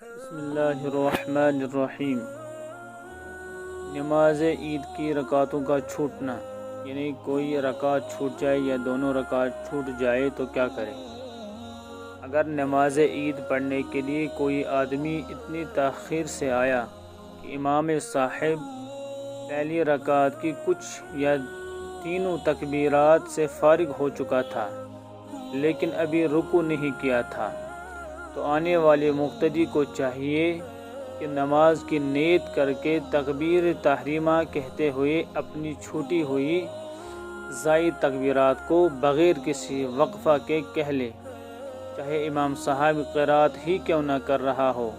بسم اللہ الرحمن الرحیم۔ نماز عید کی رکعتوں کا چھوٹنا، یعنی کوئی رکعت چھوٹ جائے یا دونوں رکعت چھوٹ جائے تو کیا کرے؟ اگر نماز عید پڑھنے کے لیے کوئی آدمی اتنی تاخیر سے آیا کہ امام صاحب پہلی رکعت کی کچھ یا تینوں تکبیرات سے فارغ ہو چکا تھا لیکن ابھی رکوع نہیں کیا تھا، تو آنے والے مقتدی کو چاہیے کہ نماز کی نیت کر کے تکبیر تحریمہ کہتے ہوئے اپنی چھوٹی ہوئی زائد تکبیرات کو بغیر کسی وقفہ کے کہہ لے، چاہے امام صاحب قرات ہی کیوں نہ کر رہا ہو۔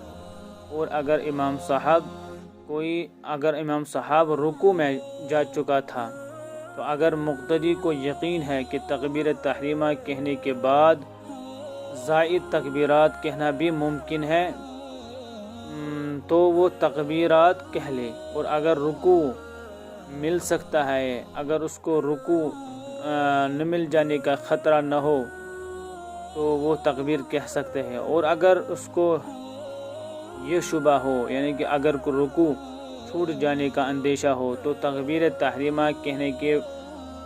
اور اگر امام صاحب رکوع میں جا چکا تھا تو اگر مقتدی کو یقین ہے کہ تکبیر تحریمہ کہنے کے بعد زائد تکبیرات کہنا بھی ممکن ہے تو وہ تکبیرات کہہ لے، اور اگر رکوع مل سکتا ہے، اگر اس کو رکوع نہ مل جانے کا خطرہ نہ ہو تو وہ تکبیر کہہ سکتے ہیں، اور اگر اس کو یہ شبہ ہو، یعنی کہ اگر کو رکوع چھوٹ جانے کا اندیشہ ہو تو تکبیر تحریمہ کہنے کے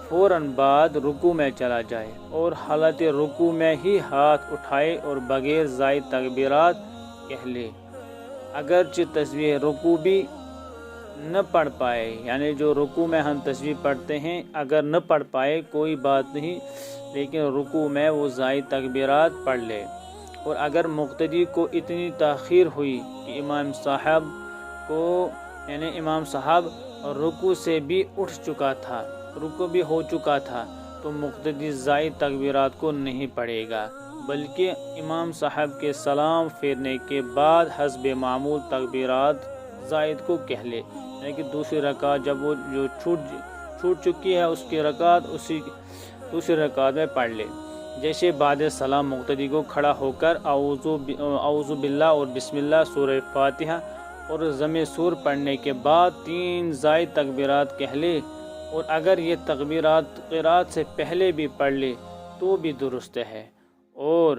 فوراً بعد رکوع میں چلا جائے اور حالت رکوع میں ہی ہاتھ اٹھائے اور بغیر زائد تکبیرات کہہ لے۔ اگرچہ تسبیح رکوع بھی نہ پڑھ پائے، یعنی جو رکوع میں ہم تسبیح پڑھتے ہیں اگر نہ پڑھ پائے کوئی بات نہیں، لیکن رکوع میں وہ زائد تکبیرات پڑھ لے۔ اور اگر مقتدی کو اتنی تاخیر ہوئی کہ امام صاحب رکوع سے بھی اٹھ چکا تھا، رکوع بھی ہو چکا تھا، تو مقتدی زائد تکبیرات کو نہیں پڑھے گا، بلکہ امام صاحب کے سلام پھیرنے کے بعد حسب معمول تکبیرات زائد کو کہہ لے، یعنی کہ دوسری رکعت جب وہ جو چھوٹ چکی ہے اس کی رکعت اسی دوسری رکعت میں پڑھ لے۔ جیسے بعد سلام مقتدی کو کھڑا ہو کر اعوذ باللہ اور بسم اللہ، سورہ فاتحہ اور ضم سور پڑھنے کے بعد 3 زائد تکبیرات کہہ لے، اور اگر یہ تکبیرات قرات سے پہلے بھی پڑھ لے تو بھی درست ہے۔ اور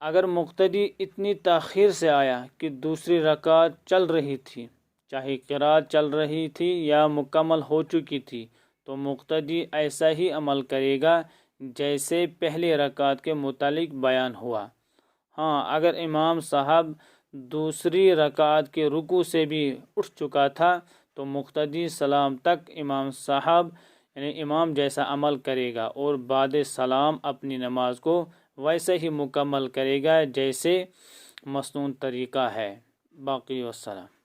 اگر مقتدی اتنی تاخیر سے آیا کہ دوسری رکعت چل رہی تھی، چاہے قرات چل رہی تھی یا مکمل ہو چکی تھی، تو مقتدی ایسا ہی عمل کرے گا جیسے پہلی رکعت کے متعلق بیان ہوا۔ ہاں، اگر امام صاحب دوسری رکعت کے رکوع سے بھی اٹھ چکا تھا تو مقتدی سلام تک امام صاحب یعنی امام جیسا عمل کرے گا اور بعد سلام اپنی نماز کو ویسے ہی مکمل کرے گا جیسے مسنون طریقہ ہے۔ باقی والسلام۔